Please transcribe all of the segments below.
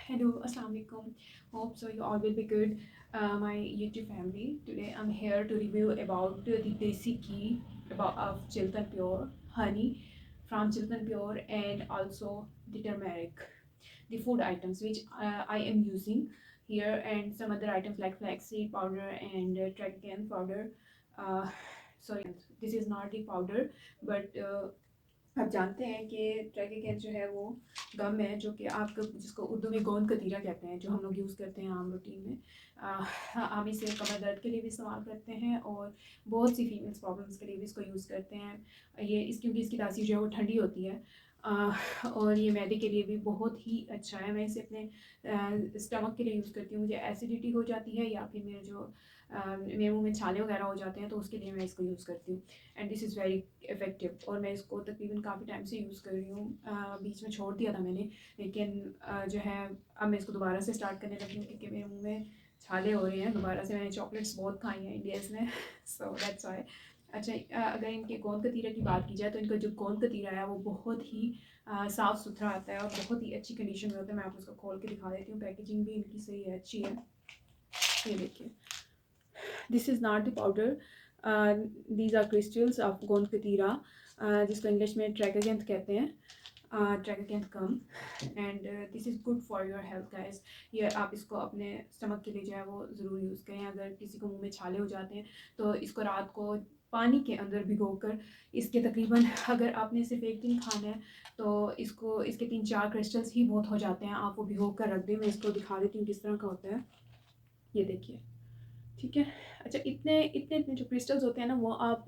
Hello, Assalamualaikum. Hope so you all will be good. My YouTube family. Today I'm here to review about the desi ghee about of Chiltern Pure honey from Chiltern Pure, and also the turmeric, the food items which I am using here, and some other items like flaxseed powder and tragacan powder. Uh, sorry, this is not the powder, but आप जानते हैं कि ट्रैगिकैन जो है वो गम है जो कि आप जिसको उर्दू में गोंद कतीरा कहते हैं, जो हम लोग यूज़ करते हैं आम रूटीन में। हम इसे कमर दर्द के लिए भी इस्तेमाल करते हैं और बहुत सी फीमेल्स प्रॉब्लम्स के लिए भी इसको यूज़ करते हैं। ये क्योंकि इसकी तासीर जो है वो ठंडी होती है, और ये मैदे के लिए भी बहुत ही अच्छा है। मैं इसे अपने स्टमक के लिए यूज़ करती हूँ। मुझे एसिडिटी हो जाती है या फिर मेरे मुंह में छाले वगैरह हो जाते हैं, तो उसके लिए मैं इसको यूज़ करती हूँ। And this is very effective, और मैं इसको तकरीबन काफ़ी टाइम से यूज़ कर रही हूँ। बीच में छोड़ दिया था मैंने, लेकिन जो है अब मैं इसको दोबारा से स्टार्ट करने लगी हूँ क्योंकि मेरे मुंह में छाले हो रहे हैं दोबारा से। मैंने चॉकलेट्स बहुत खाई हैं इंडियाज़ में, सो दैट्स वाई। अच्छा, अगर इनके गोंद कतीरे की बात की जाए तो इनका जो गोंद कतीरा है वो बहुत ही साफ़ सुथरा आता है और बहुत ही अच्छी कंडीशन में होता है। मैं आपको इसको खोल के दिखा देती हूँ। पैकेजिंग भी इनकी सही है, अच्छी है। ये देखिए, this is not the powder, these are crystals of gond katira, जिसको इंग्लिश में ट्रैगाकैंथ कहते हैं, tragacanth gum. And this is good for your health guys. ये आप इसको अपने स्टमक के लिए जो है वो ज़रूर यूज़ करें। अगर किसी को मुंह में छाले हो जाते हैं तो इसको रात को पानी के अंदर भिगोकर, इसके तकरीबन अगर आपने सिर्फ एक दिन खाना है तो इसके 3-4 क्रिस्टल्स ही बहुत हो जाते हैं। आप वो भिगो कर रख दें। मैं इसको दिखा देती हूँ किस तरह का होता है। ये देखिए, ठीक है। अच्छा, इतने इतने इतने जो क्रिस्टल्स होते हैं ना, वो आप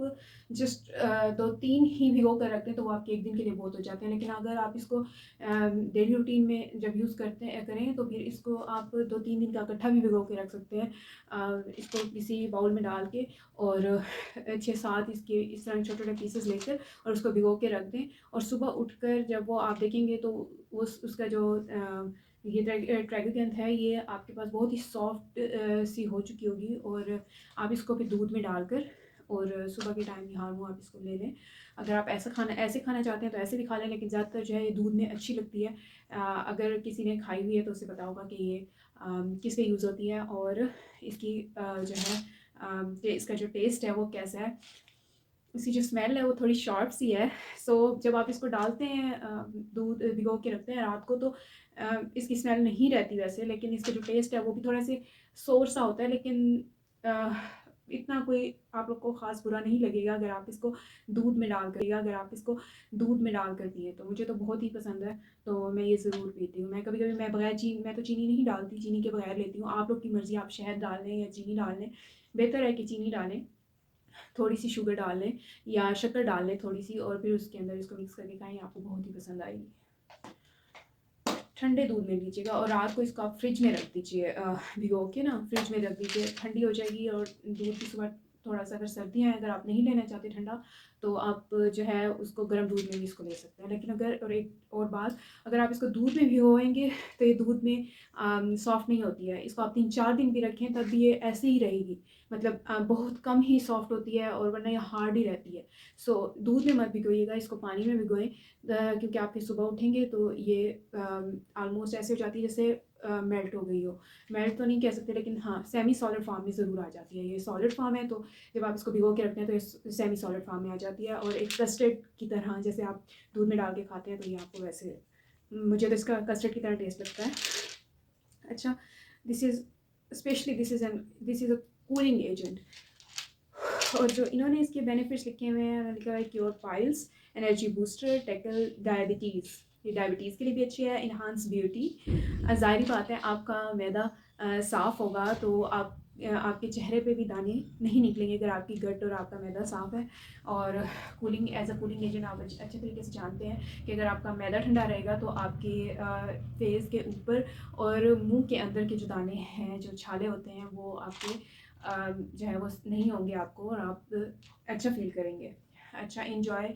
जस्ट 2-3 ही भिगो कर रखते हैं तो वो आपके एक दिन के लिए बहुत हो जाते हैं। लेकिन अगर आप इसको डेली रूटीन में जब यूज़ करें तो फिर इसको आप 2-3 दिन का इकट्ठा भी भिगो के रख सकते हैं। इसको किसी बाउल में डाल के, और 6-7 इसके इस तरह छोटे-छोटे पीसेस लेकर और उसको भिगो के रख दें, और सुबह उठकर जब वो आप देखेंगे तो उसका जो ये ट्रैगाकैंथ है, ये आपके पास बहुत ही सॉफ्ट सी हो चुकी होगी, और आप इसको फिर दूध में डालकर और सुबह के टाइम यहाँ वो आप इसको ले लें। अगर आप ऐसे खाना चाहते हैं तो ऐसे भी खा लें, लेकिन ज़्यादातर जो है ये दूध में अच्छी लगती है। अगर किसी ने खाई हुई है तो उसे पता होगा कि ये किस लिए यूज़ होती है, और इसकी जो है इसका जो टेस्ट है वो कैसा है। इसकी जो स्मेल है वो थोड़ी शार्प सी है। सो जब आप इसको डालते हैं, दूध भिगो के रखते हैं रात को, तो इसकी स्मेल नहीं रहती वैसे, लेकिन इसका जो टेस्ट है वो भी थोड़ा से सोर सा होता है। लेकिन अ, इतना कोई आप लोग को ख़ास बुरा नहीं लगेगा अगर आप इसको दूध में डाल कर पिए। तो मुझे तो बहुत ही पसंद है, तो मैं ये ज़रूर पीती हूँ। मैं कभी-कभी मैं तो चीनी नहीं डालती, चीनी के बगैर लेती हूँ। आप लोग की मर्ज़ी, आप शहद डाल लें या चीनी डाल लें। बेहतर है कि चीनी डालें, थोड़ी सी शुगर डाल लें या शक्कर डाल लें थोड़ी सी, और फिर उसके अंदर इसको मिक्स करके खाएँ, आपको बहुत ही पसंद आएगी। ठंडे दूध में लीजिएगा और रात को इसको आप फ्रिज में रख दीजिए, भिगो के ना फ्रिज में रख दीजिए, ठंडी हो जाएगी। और दूध की सुबह थोड़ा सा, अगर सर्दियाँ हैं, अगर आप नहीं लेना चाहते ठंडा, तो आप जो है उसको गर्म दूध में भी इसको ले सकते हैं। लेकिन अगर, और एक और बात, अगर आप इसको दूध में भिगोएंगे तो ये दूध में सॉफ्ट नहीं होती है। इसको आप 3-4 दिन भी रखें तब भी ये ऐसे ही रहेगी, मतलब बहुत कम ही सॉफ्ट होती है, और वरना ये हार्ड ही रहती है। सो दूध में मत भिगोइएगा, इसको पानी में भिगोएं, क्योंकि आप फिर सुबह उठेंगे तो ये ऑलमोस्ट ऐसे हो जाती है जैसे मेल्ट हो गई हो। मेल्ट तो नहीं कह सकते, लेकिन हाँ, सेमी सॉलिड फॉर्म में ज़रूर आ जाती है। ये सॉलिड फॉर्म है, तो जब आप इसको भिगो के रखते हैं तो ये सेमी सॉलिड फॉर्म में आ जाती है, और एक कस्टर्ड की तरह, जैसे आप दूध में डाल के खाते हैं तो ये आपको वैसे, मुझे तो इसका कस्टर्ड की तरह टेस्ट लगता है। अच्छा, this is this is a cooling agent. और जो इन्होंने इसके बेनिफिट्स लिखे हुए हैं, लिखा है cure piles, energy booster, tackle diabetes. ये डायबिटीज़ के लिए भी अच्छी है। इन्हांस ब्यूटी, ज़ाहिर बात है आपका मैदा साफ़ होगा तो आपके चेहरे पे भी दाने नहीं निकलेंगे अगर आपकी गट और आपका मैदा साफ़ है। और एज अ कूलिंग एजेंट आप अच्छे तरीके से जानते हैं कि अगर आपका मैदा ठंडा रहेगा तो आपके फेस के ऊपर और मुंह के अंदर के जो दाने हैं, जो छाले होते हैं, वो आपके जो है वो नहीं होंगे आपको, और आप अच्छा फील करेंगे। अच्छा, enjoy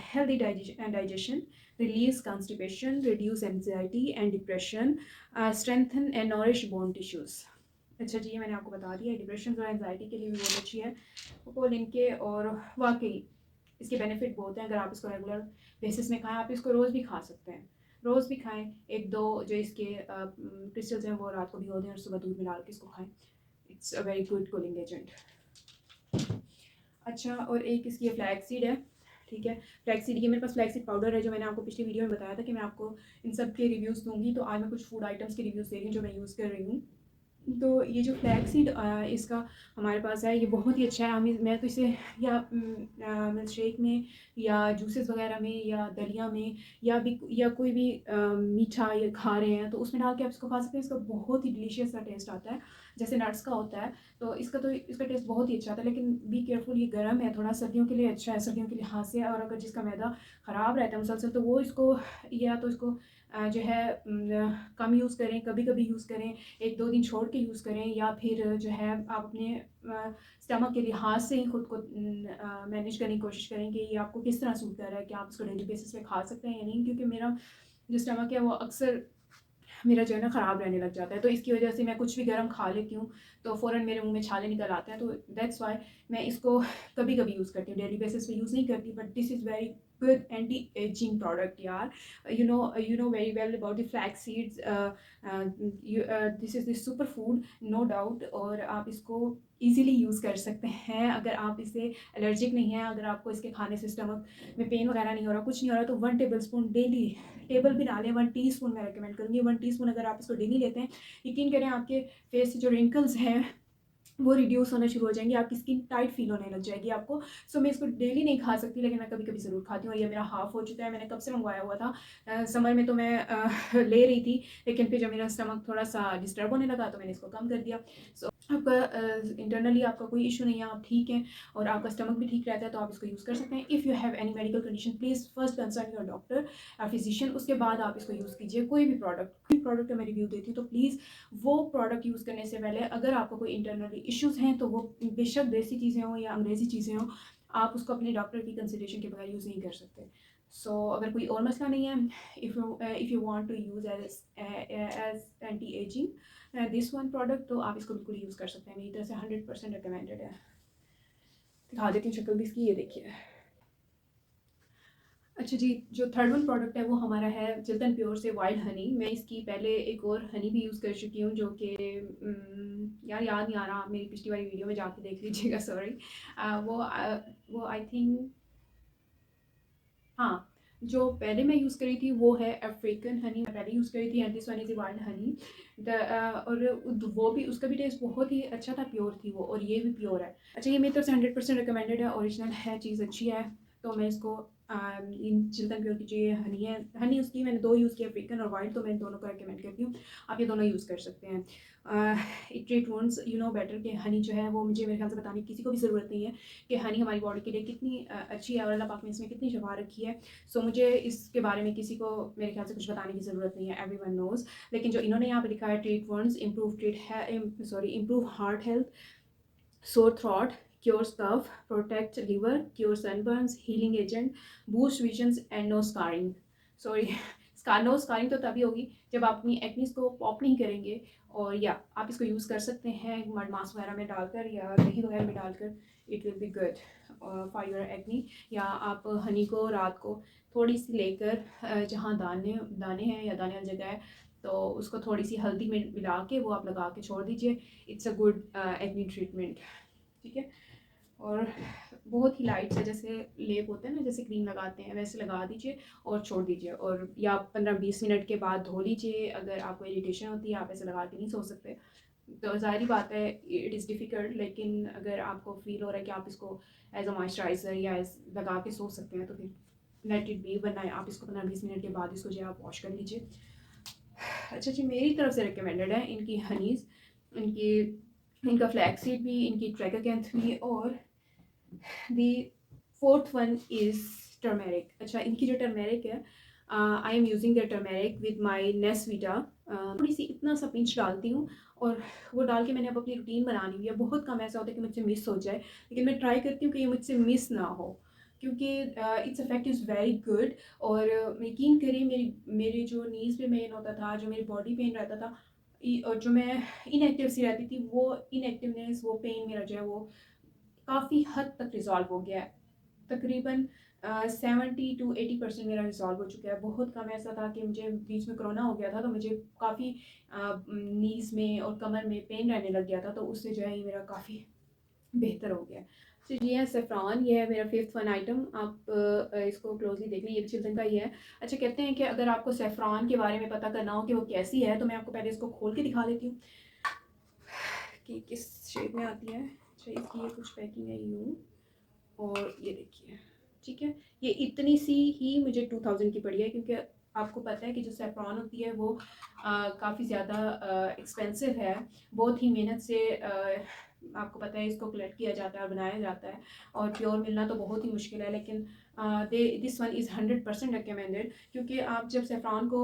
healthy digestion, release constipation, reduce anxiety and depression, strengthen and nourish bone tissues. अच्छा जी, ये मैंने आपको बता दिया। डिप्रेशन और एंजाइटी के लिए भी बहुत अच्छी है वो इनके, और वाकई इसके बेनिफिट बहुत हैं। अगर आप इसको रेगुलर बेसिस में खाएं, आप इसको रोज़ भी खा सकते हैं। रोज़ भी खाएं। 1-2 जो इसके क्रिस्टल्स हैं वो रात को भिगो दें और सुबह दूध में डाल के इसको खाएं। It's a very good cooling agent. अच्छा, और एक इसकी फ्लैक्स सीड है, ठीक है। फ्लैक्स सीड, ये मेरे पास फ्लैक्स सीड पाउडर है जो मैंने आपको पिछली वीडियो में बताया था कि मैं आपको इन सब के रिव्यूज़ दूंगी। तो आज मैं कुछ फूड आइटम्स के रिव्यूज़ दे रही हूँ जो मैं यूज़ कर रही हूँ। तो ये जो फ्लैक्स सीड इसका हमारे पास है, ये बहुत ही अच्छा है। मैं तो इसे या मिल्क शेक में या जूसेस वगैरह में या दलिया में या कोई भी मीठा ये खा रहे हैं तो उसमें डाल के आप इसको खा सकते हैं। इसका बहुत ही डिलीशियस सा टेस्ट आता है, जैसे नट्स का होता है। तो इसका टेस्ट बहुत ही अच्छा आता है, लेकिन बी केयरफुल, ये गर्म है थोड़ा, सर्दियों के लिए अच्छा है, सर्दियों के लिहाज से। और अगर जिसका मैदा ख़राब रहता है मुसलसल तो वो इसको या तो इसको जो है कम यूज़ करें, कभी कभी यूज़ करें, 1-2 दिन छोड़ के यूज़ करें, या फिर जो है आप अपने स्टमक के लिहाज से ही ख़ुद को मैनेज करने की कोशिश करें कि ये आपको किस तरह सूट कर रहा है, कि आप इसको डेली बेसिस पे खा सकते हैं या नहीं। क्योंकि मेरा जो स्टमक है वो अक्सर मेरा जो है ना ख़राब रहने लग जाता है, तो इसकी वजह से मैं कुछ भी गर्म खा लेती हूँ तो फ़ौरन मेरे मुंह में छाले निकल आते हैं। तो दैट्स वाई मैं इसको कभी कभी यूज़ करती हूँ, डेली बेसिस पे यूज़ नहीं करती। But this is very good anti aging product यार। You know very well about the flax seeds. This is the super food, no doubt. और आप इसको ईज़िली यूज़ कर सकते हैं अगर आप इससे एलर्जिक नहीं है। अगर आपको इसके खाने से स्टमक में पेन वगैरह नहीं हो रहा, कुछ नहीं हो रहा, तो 1 टेबल स्पून डेली, टेबल भी डालें, 1 टीस्पून मैं रिकमेंड करूँगी। 1 टीस्पून अगर आप इसको डेली लेते हैं, यकीन करें आपके फेस से जो रिंकल्स हैं वो रिड्यूस होना शुरू हो जाएंगी, आपकी स्किन टाइट फील होने लग जाएगी आपको। सो मैं इसको डेली नहीं खा सकती, लेकिन मैं कभी कभी ज़रूर खाती हूँ। और ये मेरा हाफ़ हो चुका है, मैंने कब से मंगवाया हुआ था। समर में तो मैं ले रही थी, लेकिन फिर जब मेरा स्टमक थोड़ा सा डिस्टर्ब होने लगा तो मैंने इसको कम कर दिया। सो आपका इंटरनली आपका कोई इशू नहीं है, आप ठीक हैं और आपका स्टमक भी ठीक रहता है, तो आप इसको यूज़ कर सकते हैं। If you have any medical condition, please first consult your doctor या फिजिशियन, उसके बाद आप इसको यूज़ कीजिए। कोई भी प्रोडक्ट का मैं रिव्यू देती हूँ तो प्लीज़ वो प्रोडक्ट यूज़ करने से पहले अगर आपको कोई इंटरनली इश्यूज़ हैं तो वो बेशक देसी चीज़ें हों या अंग्रेज़ी चीज़ें हों, आप उसको अपने डॉक्टर की कंसल्टेशन के बगैर यूज़ नहीं कर सकते। सो अगर कोई और मसला नहीं है, if you want to use as anti ageing this one product, तो आप इसको बिल्कुल यूज़ कर सकते हैं। मेरी तरफ से 100% रिकमेंडेड है। दिखा देती हूँ शक्ल भी इसकी, ये देखिए। अच्छा जी, जो थर्ड वन प्रोडक्ट है वो हमारा है चिल्तन प्योर से वाइल्ड हनी। मैं इसकी पहले एक और हनी भी यूज़ कर चुकी हूँ, जो कि यार याद नहीं आ रहा, आप मेरी पिछली वाली वीडियो में जाके देख लीजिएगा, सॉरी। वो आई थिंक, हाँ, जो पहले मैं यूज़ करी थी वो है अफ्रीकन हनी, मैं पहले यूज़ करी थी, and this one is wild Honey. और वो भी, उसका भी टेस्ट बहुत ही अच्छा था, प्योर थी वो, और ये भी प्योर है। अच्छा, ये मेरी तरफ से 100% रिकमेंडेड है, ओरिजिनल है, चीज़ अच्छी है। तो मैं इसको इन चिल्तन प्योर की जो ये हनी है, हनी उसकी मैंने 2 यूज़ किया, अफ्रीकन और वाइल्ड, तो मैं दोनों को रिकमेंड करती हूँ। आप ये दोनों यूज़ कर सकते हैं। It treat wounds, you know better, कि हनी जो है वो मुझे मेरे ख्याल से बताने की किसी को भी ज़रूरत नहीं है कि हनी हमारी बॉडी के लिए कितनी अच्छी है और अल्लाह पाक ने इसमें कितनी शफा रखी है। सो मुझे इसके बारे में किसी को मेरे ख्याल से कुछ बताने की ज़रूरत नहीं है, एवरीवन नोज़। लेकिन जो इन्होंने यहाँ पे लिखा है, treat wounds, improve heart health, sore throat, cures cough, protects liver, cures sunburns, healing agent, boost visions and no scarring. Sorry, no scarring तो तभी होगी जब आप अपनी एक्नीज को पॉप नहीं करेंगे। और या आप इसको यूज़ कर सकते हैं मड मास्क वगैरह में डालकर या दही वगैरह में डालकर, it will be good for your acne. या आप हनी को रात को थोड़ी सी लेकर जहाँ दाने दाने हैं या दाने वाली जगह है, तो उसको थोड़ी सी हल्दी में मिला के वो आप लगा के छोड़ दीजिए। It's a good acne treatment, ठीक है। और बहुत ही लाइट सा, जैसे लेप होता है ना, जैसे क्रीम लगाते हैं वैसे लगा दीजिए और छोड़ दीजिए। और या 15-20 मिनट के बाद धो लीजिए। अगर आपको इरिटेशन होती है, आप ऐसे लगा के नहीं सो सकते, तो ज़ाहिर बात है इट इज़ डिफ़िकल्ट। लेकिन अगर आपको फ़ील हो रहा है कि आप इसको एज अ मॉइस्चराइज़र या एज लगा के सो सकते हैं, तो फिर लेट इट बी, वरना आप इसको 15-20 मिनट के बाद इसको जो है आप वॉश कर लीजिए। अच्छा जी, मेरी तरफ से रिकमेंडेड है इनकी हनीज़, इनका फ्लैक्स सीड भी, इनकी ट्रैकाकैंथ भी, और the fourth one is turmeric. अच्छा, इनकी जो टर्मेरिक है, I am using the turmeric with my Nesvita. थोड़ी सी इतना सा पिंच डालती हूँ, और वो डाल के मैंने अब अपनी रूटीन बना ली है। बहुत कम ऐसा होता है कि मुझसे मिस हो जाए, लेकिन मैं ट्राई करती हूँ कि ये मुझसे मिस ना हो, क्योंकि its effect is very good. और यकीन करिए, मेरी जो नीज़ पे पेन होता था, जो मेरी बॉडी पेन रहता था, और जो मैं इनएक्टिव सी रहती थी, वो इनएक्टिवनेस, वो पेन मेरा जो है वो काफ़ी हद तक रिजॉल्व हो गया है। तकरीबन 70 to 80% मेरा रिजॉल्व हो चुका है। बहुत कम ऐसा था कि मुझे बीच में कोरोना हो गया था, तो मुझे काफ़ी नीज़ में और कमर में पेन रहने लग गया था, तो उससे जो है ये मेरा काफ़ी बेहतर हो गया। तो ये है सेफ़्रॉन, ये है मेरा फिफ्थ वन आइटम। आप इसको क्लोजली देख लें, ये भी चिल्ड्रन का ही है। अच्छा, कहते हैं कि अगर आपको सेफ़्रॉन के बारे में पता करना हो कि वो कैसी है, तो मैं आपको पहले इसको खोल के दिखा देती हूँ कि किस शेप में आती है। अच्छा, इसकी ये कुछ पैकिंग है यूँ, और ये देखिए, ठीक है। ये इतनी सी ही मुझे 2000 की पड़ी है, क्योंकि आपको पता है कि जो सेफ्रॉन होती है वो काफ़ी ज़्यादा एक्सपेंसिव है। बहुत ही मेहनत से आपको पता है इसको कलेक्ट किया जाता है और बनाया जाता है, और प्योर मिलना तो बहुत ही मुश्किल है। लेकिन दिस वन इज़ 100% रिकमेंडेड, क्योंकि आप जब सेफ्रॉन को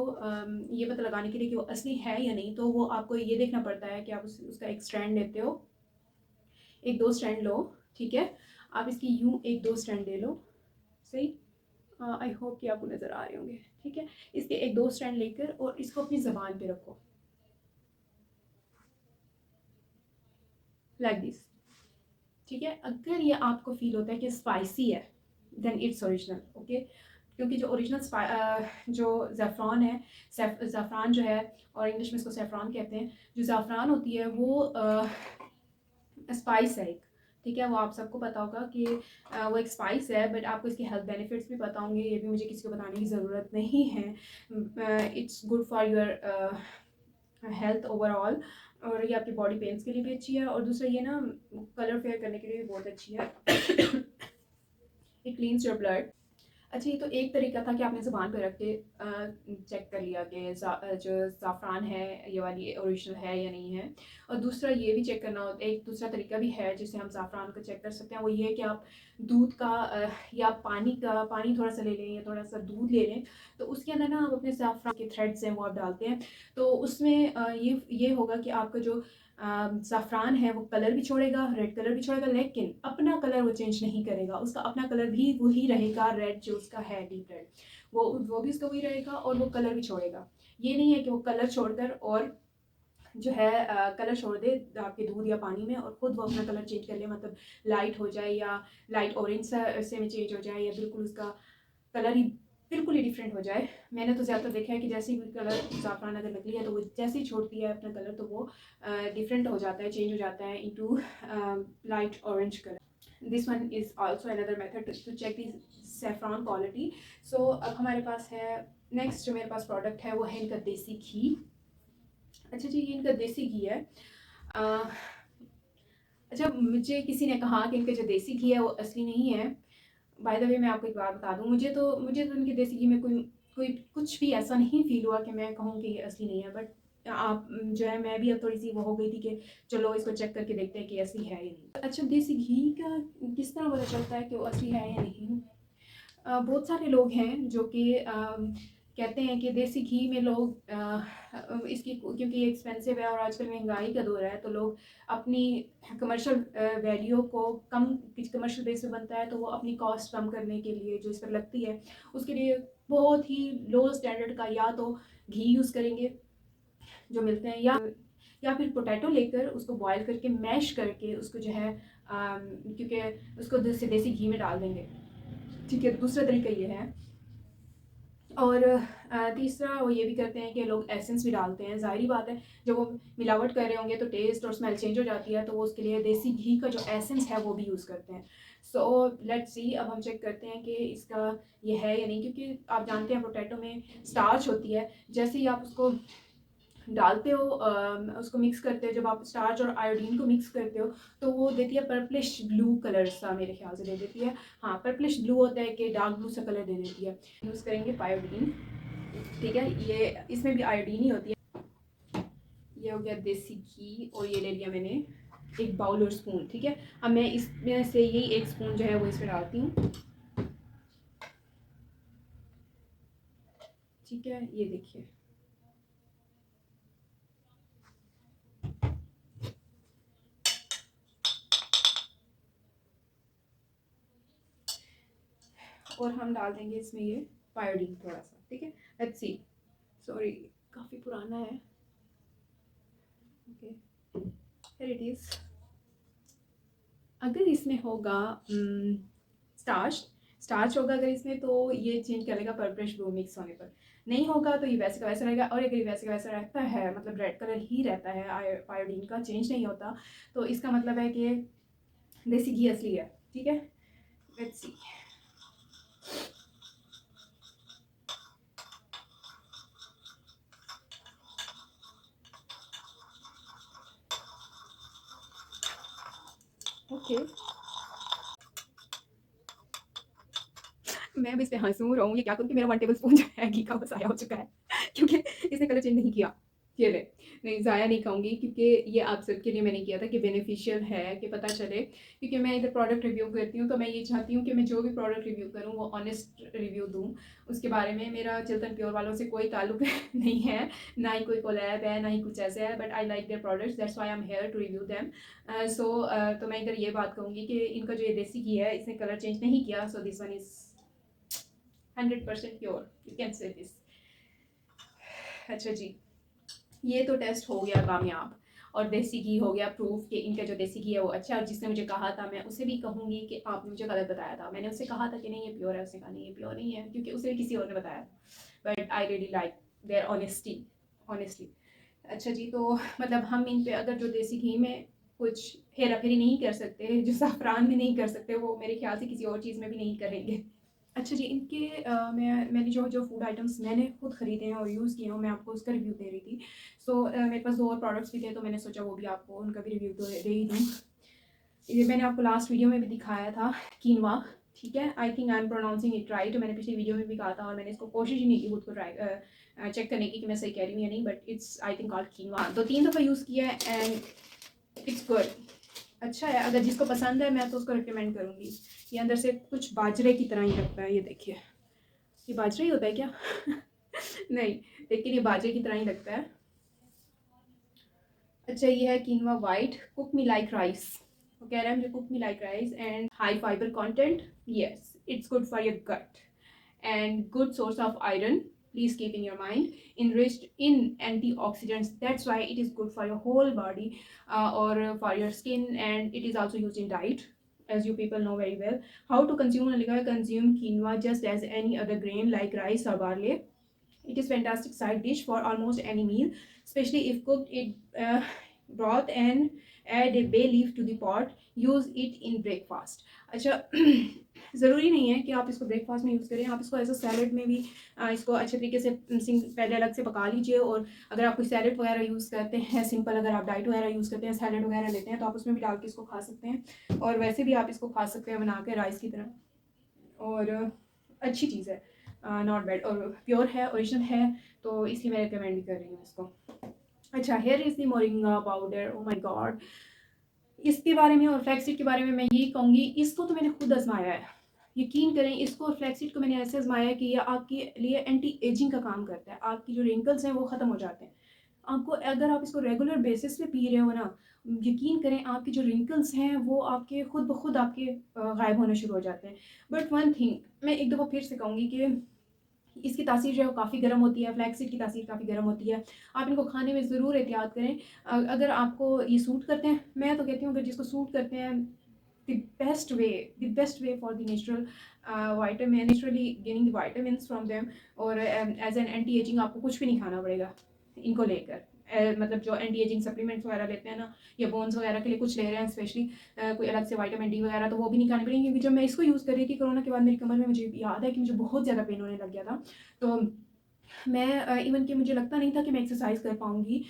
ये पता लगाने के लिए कि वो असली है या नहीं, तो वो आपको ये देखना पड़ता है कि आप उसका एक स्ट्रैंड लेते हो, एक दो स्ट्रैंड लो, ठीक है। आप इसकी यूँ एक दो स्ट्रैंड ले लो, सही। आई होप कि आपको नज़र आ रहे होंगे, ठीक है। इसके एक दो स्ट्रैंड लेकर और इसको अपनी ज़बान पे रखो, लाइक दिस, ठीक है। अगर ये आपको फील होता है कि स्पाइसी है, देन इट्स ओरिजिनल, ओके। क्योंकि जो ओरिजिनल जो ज़ैफ़रान है, ज़ाफ़रान जो है, और इंग्लिश में इसको सैफ़रॉन कहते हैं, जो ज़ाफ़रान होती है वो स्पाइस है एक, ठीक है। वो आप सबको पता होगा कि वो एक स्पाइस है, बट आपको इसके हेल्थ बेनिफिट्स भी पता होंगे, ये भी मुझे किसी को बताने की ज़रूरत नहीं है। It's good for your health overall, और ये आपकी बॉडी पेन्स के लिए भी अच्छी है, और दूसरा ये ना कलर फेयर करने के लिए भी बहुत अच्छी है। It cleans your blood. अच्छा, ये तो एक तरीका था कि आपने ज़ुबान पे रख के चेक कर लिया कि जो ज़ाफ़रान है ये वाली ओरिजिनल है या नहीं है। और दूसरा ये भी चेक करना होता है, एक दूसरा तरीका भी है जिससे हम ज़ाफ़रान को चेक कर सकते हैं, वो ये है कि आप दूध का या पानी थोड़ा सा ले लें, या थोड़ा सा दूध ले लें, तो उसके अंदर ना आप अपने ज़ाफ़रान के थ्रेड्स हैं वो आप डालते हैं, तो उसमें ये होगा कि आपका जो ज़ाफ़रान है वो कलर भी छोड़ेगा, रेड कलर भी छोड़ेगा, लेकिन अपना कलर वो चेंज नहीं करेगा। उसका अपना कलर भी वही रहेगा, रेड जो उसका है, डीप रेड, वो भी उसका वही रहेगा, और वो कलर भी छोड़ेगा। ये नहीं है कि वो कलर छोड़कर और जो है कलर छोड़ दे आपके दूध या पानी में, और ख़ुद वो अपना कलर चेंज कर ले, मतलब लाइट हो जाए या लाइट ऑरेंज से में चेंज हो जाए, या बिल्कुल उसका कलर ही बिल्कुल ही डिफरेंट हो जाए। मैंने तो ज़्यादातर देखा है कि जैसे ही कलर ज़ाफ़रान अगर नकली है, तो वो जैसे ही छोड़ती है अपना कलर, तो वो डिफरेंट हो जाता है, चेंज हो जाता है into light orange colour. This one is also another method to check the saffron quality. So अब हमारे पास है नेक्स्ट, जो मेरे पास प्रोडक्ट है वो है इनका देसी घी। अच्छा जी, ये इनका देसी घी है। अच्छा, मुझे किसी ने कहा कि इनका जो देसी घी है वो असली नहीं है। बाय द वे, मैं आपको एक बात बता दूँ, मुझे तो इनके देसी घी में कोई कोई कुछ भी ऐसा नहीं फ़ील हुआ कि मैं कहूँ कि ये असली नहीं है। बट आप जो है, मैं भी अब थोड़ी-सी वो हो गई थी कि चलो इसको चेक करके देखते हैं कि असली है या नहीं। अच्छा, देसी घी का किस तरह पता चलता है कि वो असली है या नहीं? बहुत सारे लोग हैं जो कि कहते हैं कि देसी घी में लोग इसकी, क्योंकि ये एक्सपेंसिव है और आजकल महंगाई का दौर है, तो लोग अपनी कमर्शियल वैल्यू को कम, कमर्शियल बेस पे बनता है, तो वो अपनी कॉस्ट कम करने के लिए जो इस पर लगती है, उसके लिए बहुत ही लो स्टैंडर्ड का या तो घी यूज़ करेंगे जो मिलते हैं, या फिर पोटैटो लेकर उसको बॉयल करके मैश करके उसको जो है क्योंकि उसको देसी घी में डाल देंगे, ठीक है। दूसरा तरीका ये है। और तीसरा वो ये भी करते हैं कि लोग एसेंस भी डालते हैं। ज़ाहिर बात है, जब वो मिलावट कर रहे होंगे तो टेस्ट और स्मेल चेंज हो जाती है, तो वो उसके लिए देसी घी का जो एसेंस है वो भी यूज़ करते हैं। सो लेट्स सी, अब हम चेक करते हैं कि इसका ये है या नहीं, क्योंकि आप जानते हैं पोटैटो में स्टार्च होती है। जैसे ही आप उसको डालते हो, उसको मिक्स करते हो, जब आप स्टार्च और आयोडीन को मिक्स करते हो, तो वो देती है पर्पलिश ब्लू कलर सा, मेरे ख्याल से दे देती है। हाँ, पर्पलिश ब्लू होता है कि डार्क ब्लू सा कलर दे देती है। यूज़ करेंगे पायोडीन, ठीक है। ये इसमें भी आयोडीन ही होती है। ये हो गया देसी घी, और ये ले लिया मैंने एक बाउल और स्पून, ठीक है। अब मैं इसमें से यही एक स्पून जो है वो इसमें डालती हूँ, ठीक है। ये देखिए, और हम डाल देंगे इसमें ये पायोडीन थोड़ा सा, ठीक है। लेट्स सी, सॉरी काफ़ी पुराना है, ओके, हियर इट इज़। अगर इसमें होगा स्टार्च, स्टार्च होगा अगर इसमें तो ये चेंज करेगा पर्पलिश ब्लू मिक्स होने पर, नहीं होगा तो ये वैसे का वैसा रहेगा। और अगर ये वैसे का वैसा रहता है, मतलब रेड कलर ही रहता है, आयोडीन का चेंज नहीं होता, तो इसका मतलब है कि देसी घी असली है। ठीक है, लेट्स सी। ओके, मैं अब इस पे हंसूँ रहूँ, ये क्या करूँ कि मेरा 1 टेबल स्पून जो है घी का वो ज़ाया हो चुका है क्योंकि इसने कलर चेंज नहीं किया। ये ले, नहीं ज़ाया नहीं कहूँगी क्योंकि ये आप सबके लिए मैंने किया था कि बेनिफिशियल है, कि पता चले। क्योंकि मैं इधर प्रोडक्ट रिव्यू करती हूँ तो मैं ये चाहती हूँ कि मैं जो भी प्रोडक्ट रिव्यू करूँ वो ऑनेस्ट रिव्यू दूँ उसके बारे में। मेरा चिल्तन प्योर वालों से कोई ताल्लुक नहीं है, ना ही कोई कोलैब है, ना ही कुछ ऐसे है, but I like their products, that's why I am here to review them. तो मैं इधर ये बात कहूँगी कि इनका जो ये देसी घी है इसने कलर चेंज नहीं किया, so this one is 100% pure, you can say this. अच्छा जी, ये तो टेस्ट हो गया कामयाब, और देसी घी हो गया प्रूफ कि इनका जो देसी घी है वो अच्छा है। और जिसने मुझे कहा था, मैं उसे भी कहूँगी कि आपने मुझे गलत बताया था। मैंने उससे कहा था कि नहीं ये प्योर है, उसने कहा नहीं ये प्योर नहीं है, क्योंकि उसे भी किसी और ने बताया। But I really like their honesty, honestly. अच्छा जी, तो मतलब हम इन पे अगर जो देसी घी में कुछ हेरा फेरी नहीं कर सकते, जो ज़ाफ़रान में नहीं कर सकते, वो मेरे ख्याल से किसी और चीज़ में भी नहीं करेंगे। अच्छा जी, इनके मैंने जो जो फूड आइटम्स मैंने खुद ख़रीदे हैं और यूज़ किए हैं, मैं आपको उसका रिव्यू दे रही थी। मेरे पास 2 और प्रोडक्ट्स भी थे, तो मैंने सोचा वो भी आपको उनका भी रिव्यू तो दे ही दूँ। ये मैंने आपको लास्ट वीडियो में भी दिखाया था, कीनवा। ठीक है, I think I am pronouncing it right. मैंने पिछली वीडियो में भी कहा था और मैंने इसको कोशिश ही नहीं की खुद को चेक करने की कि मैं सही कह रही हूँ या नहीं, but it's I think called quinoa. तो 3 दफ़ा यूज़ किया है एंड इट्स गुड, अच्छा है। अगर जिसको पसंद है मैं तो उसको रिकमेंड करूँगी। ये अंदर से कुछ बाजरे की तरह ही लगता है, ये देखिए। ये बाजरा ही होता है क्या? नहीं, लेकिन ये बाजरे की तरह ही लगता है। अच्छा, ये है quinoa white, cook me like rice. वो कह रहा है मुझे cook me like rice and high fibre content, yes it's good for your gut and good source of iron, please keep in your mind, enriched in antioxidants, that's why it is good for your whole body, or for your skin, and it is also used in diet, as you people know very well. How to consume, consume quinoa just as any other grain like rice or barley. It is fantastic side dish for almost any meal, especially if cooked in broth, and add a bay leaf to the pot. Use it in breakfast. अच्छा, ज़रूरी नहीं है कि आप इसको breakfast में use करें, आप इसको एज अ सैलड में भी इसको अच्छे तरीके से पहले अलग से पका लीजिए। और अगर आप कोई सैलड वगैरह यूज़ करते हैं सिंपल, अगर आप डाइट वगैरह यूज़ करते हैं, सैलड वगैरह लेते हैं, तो आप उसमें भी डाल के इसको खा सकते हैं। और वैसे भी आप इसको खा सकते हैं बना के राइस की तरह, और अच्छी चीज़ है, नॉट बैड, और प्योर है, ओरिजिनल है, तो इसलिए मैं रिकमेंड भी कर रही हूँ इसको। अच्छा, here is the moringa powder, oh my God. इसके बारे में और फ्लैक्सीड के बारे में मैं ये कहूँगी, इसको तो मैंने खुद आजमाया है। यकीन करें, इसको और फ्लैक्सीड को मैंने ऐसे आजमाया कि ये आपके लिए एंटी एजिंग का काम करता है। आपकी जो रिंकल्स हैं वो ख़त्म हो जाते हैं। आपको, अगर आप इसको रेगुलर बेसिस पे पी रहे हो ना, यकीन करें आपके जो रिंकल्स हैं वो आपके खुद ब खुद आपके गायब होना शुरू हो जाते हैं। बट वन थिंग मैं एक दफ़ा फिर से कहूँगी कि इसकी तासीर जो है वो काफ़ी गर्म होती है, फ्लैक्सीड की तासीर काफ़ी गर्म होती है। आप इनको खाने में ज़रूर एहतियात करें। अगर आपको ये सूट करते हैं, मैं तो कहती हूँ अगर जिसको सूट करते हैं, the the best way for the natural vitamin, naturally gaining the vitamins from them, और एज एन एंटी एजिंग आपको कुछ भी नहीं खाना पड़ेगा इनको लेकर। मतलब जो एंटी एजिंग सप्लीमेंट्स वगैरह लेते हैं ना, या बोन्स वगैरह के लिए कुछ ले रहे हैं स्पेशली, कोई अलग से विटामिन डी वगैरह, तो वो भी नहीं खाने पड़ेंगे। क्योंकि जब मैं इसको यूज़ कर रही थी कोरोना के बाद, मेरी कमर में मुझे याद है कि मुझे बहुत ज़्यादा पेन होने लग गया था। तो मैं इवन कि मुझे लगता नहीं था कि मैं एक्सरसाइज कर पाऊँगी।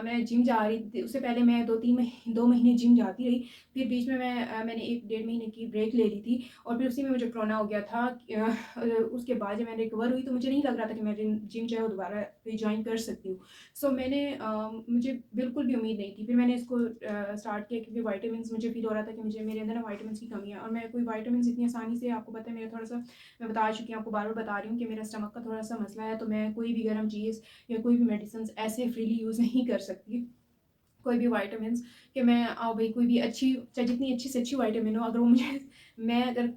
मैं जिम जा रही थी, उससे पहले मैं 2 महीने जिम जाती रही। फिर बीच में मैंने 1 डेढ़ महीने की ब्रेक ले ली थी, और फिर उसी में मुझे कोरोना हो गया था। उसके बाद जब मैं रिकवर हुई तो मुझे नहीं लग रहा था कि मैं जिम जो है वो दोबारा रिजॉइन कर सकती हूँ। मुझे बिल्कुल भी उम्मीद नहीं थी। फिर मैंने इसको स्टार्ट किया क्योंकि विटामिन्स मुझे फ़ील हो रहा था कि मुझे, मेरे अंदर ना विटामिन्स की कमी है, और मैं कोई विटामिन्स इतनी आसानी से, आपको पता है मेरा थोड़ा-सा, मैं बता चुकी हूँ आपको, बार-बार बता रही हूँ कि मेरा स्टमक का थोड़ा-सा मसला है, तो मैं कोई भी गर्म चीज़ या कोई भी मेडिसिन्स ऐसे फ्रीली यूज़ नहीं कर सकती। कोई भी विटामिन्स कि मैं भई कोई भी अच्छी, चाहे जितनी अच्छी से अच्छी विटामिन हो, अगर वो मुझे मैं अगर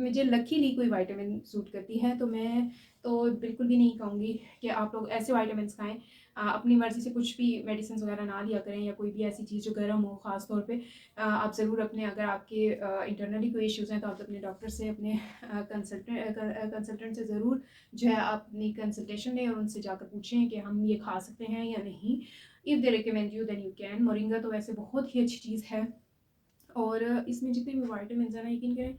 मुझे लकीली कोई विटामिन सूट करती है, तो मैं तो बिल्कुल भी नहीं कहूँगी कि आप लोग ऐसे विटामिन्स खाएँ। अपनी मर्ज़ी से कुछ भी मेडिसिन्स वग़ैरह ना लिया करें या कोई भी ऐसी चीज़ जो गर्म हो ख़ास तौर पे। आप ज़रूर अपने, अगर आपके इंटरनली कोई इश्यूज़ हैं तो आप अपने डॉक्टर से, अपने कंसल्टेंट से ज़रूर जो है आप अपनी कंसल्टेशन लें और उनसे जाकर पूछें कि हम ये खा सकते हैं या नहीं। If they recommend you then you can. Moringa तो वैसे बहुत ही अच्छी चीज़ है, और इसमें जितने भी विटामिन्स हैं ना, यकीन करें,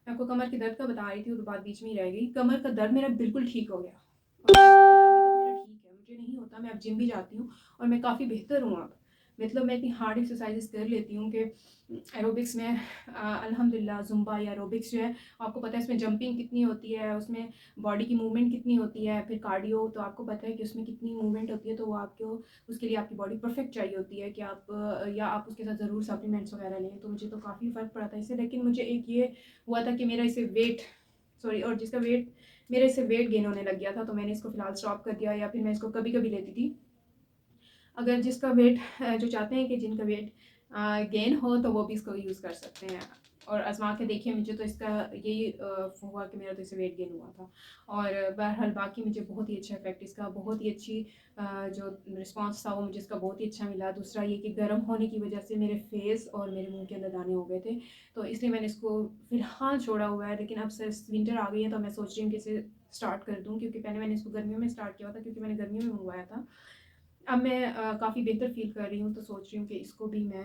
मैं आपको कमर के दर्द का बता रही थी, वो तो बात बीच में ही रह गई। कमर का दर्द मेरा बिल्कुल ठीक हो गया, और अभी तक मेरा ठीक है, मुझे नहीं होता। मैं अब जिम भी जाती हूँ और मैं काफ़ी बेहतर हूँ अब। मतलब मैं इतनी हार्ड एक्सरसाइजेस कर लेती हूँ कि एरोबिक्स में अल्हम्दुलिल्लाह ज़ुम्बा या एरोबिक्स जो है, आपको पता है इसमें जंपिंग कितनी होती है, उसमें बॉडी की मूवमेंट कितनी होती है, फिर कार्डियो तो आपको पता है कि उसमें कितनी मूवमेंट होती है, तो वो आपको उसके लिए आपकी बॉडी परफेक्ट चाहिए होती है कि आप या आप उसके साथ ज़रूर सप्लीमेंट्स वगैरह लें। तो मुझे तो काफ़ी फ़र्क पड़ा था इससे, लेकिन मुझे एक ये हुआ था कि मेरा इसे वेट सॉरी और जिसका वेट मेरे इससे वेट गेन होने लग गया था, तो मैंने इसको फ़िलहाल स्टॉप कर दिया, या फिर मैं इसको कभी कभी लेती थी। अगर जिसका वेट जो चाहते हैं कि जिनका वेट गेन हो तो वो भी इसको यूज़ कर सकते हैं, और आजमा के देखिए। मुझे तो इसका यही हुआ कि मेरा तो इससे वेट गेन हुआ था, और बहरहाल बाकी मुझे बहुत ही अच्छा इफेक्ट इसका, बहुत ही अच्छी जो रिस्पांस था वो मुझे इसका बहुत ही अच्छा मिला। दूसरा ये कि गर्म होने की वजह से मेरे फेस और मेरे मुंह के अंदर दाने हो गए थे, तो इसलिए मैंने इसको फ़िलहाल छोड़ा हुआ है। लेकिन अब से विंटर आ गई है तो मैं सोच रही हूँ कि इसे स्टार्ट कर दूँ, क्योंकि पहले मैंने इसको गर्मियों में स्टार्ट किया था, क्योंकि मैंने गर्मियों में मंगवाया था। अब मैं काफ़ी बेहतर फ़ील कर रही हूँ, तो सोच रही हूँ कि इसको भी मैं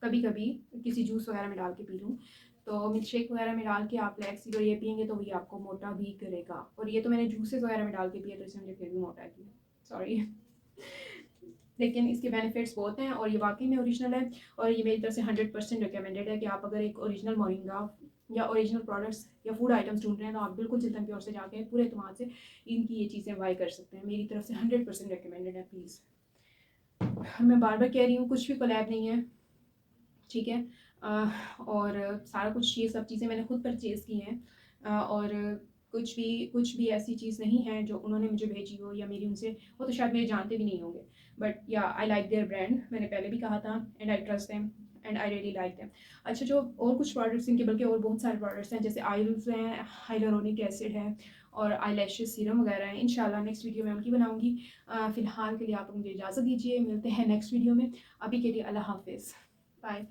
कभी कभी किसी जूस वगैरह में डाल के पी लूँ। तो मिल्क शेक वगैरह में डाल के आप फ्लैक्स और ये पियेंगे तो ये आपको मोटा भी करेगा, और ये तो मैंने जूसेस वगैरह में डाल के पिया, तो इससे मुझे फिर भी मोटा किया, सॉरी। लेकिन इसके बेनिफिट्स बहुत हैं, और ये वाकई में ओरिजिनल है, और ये मेरी तरफ से 100% रिकमेंडेड है कि आप अगर एक ओरिजिनल मोरिंगा या ओरिजिनल प्रोडक्ट्स या फूड आइटम्स ढूंढ रहे हैं तो आप बिल्कुल चिल्तन प्योर से जाके पूरे एतमाद से इनकी ये चीज़ें बाई कर सकते हैं। मेरी तरफ से 100% रिकमेंडेड है, प्लीज़। मैं बार बार कह रही हूँ, कुछ भी कोलैब नहीं है, ठीक है। और सारा कुछ ये सब चीज़ें मैंने खुद परचेज़ की हैं, और कुछ भी ऐसी चीज़ नहीं है जो उन्होंने मुझे भेजी हो या मेरी उनसे, वो तो शायद मेरे जानते भी नहीं होंगे। बट या आई लाइक देयर ब्रांड, मैंने पहले भी कहा था, and I trust them and I really like them. अच्छा, जो और कुछ प्रोडक्ट्स इनके, बल्कि और बहुत सारे प्रोडक्ट्स हैं, जैसे ऑयल्स हैं, हाइलुरोनिक एसिड है, और आईलैशेस सीरम वगैरह हैं। इंशाल्लाह नेक्स्ट वीडियो में उनकी बनाऊंगी। फ़िलहाल के लिए आप मुझे इजाज़त दीजिए, मिलते हैं नेक्स्ट वीडियो में। अभी के लिए अल्लाह हाफ़िज़, बाय।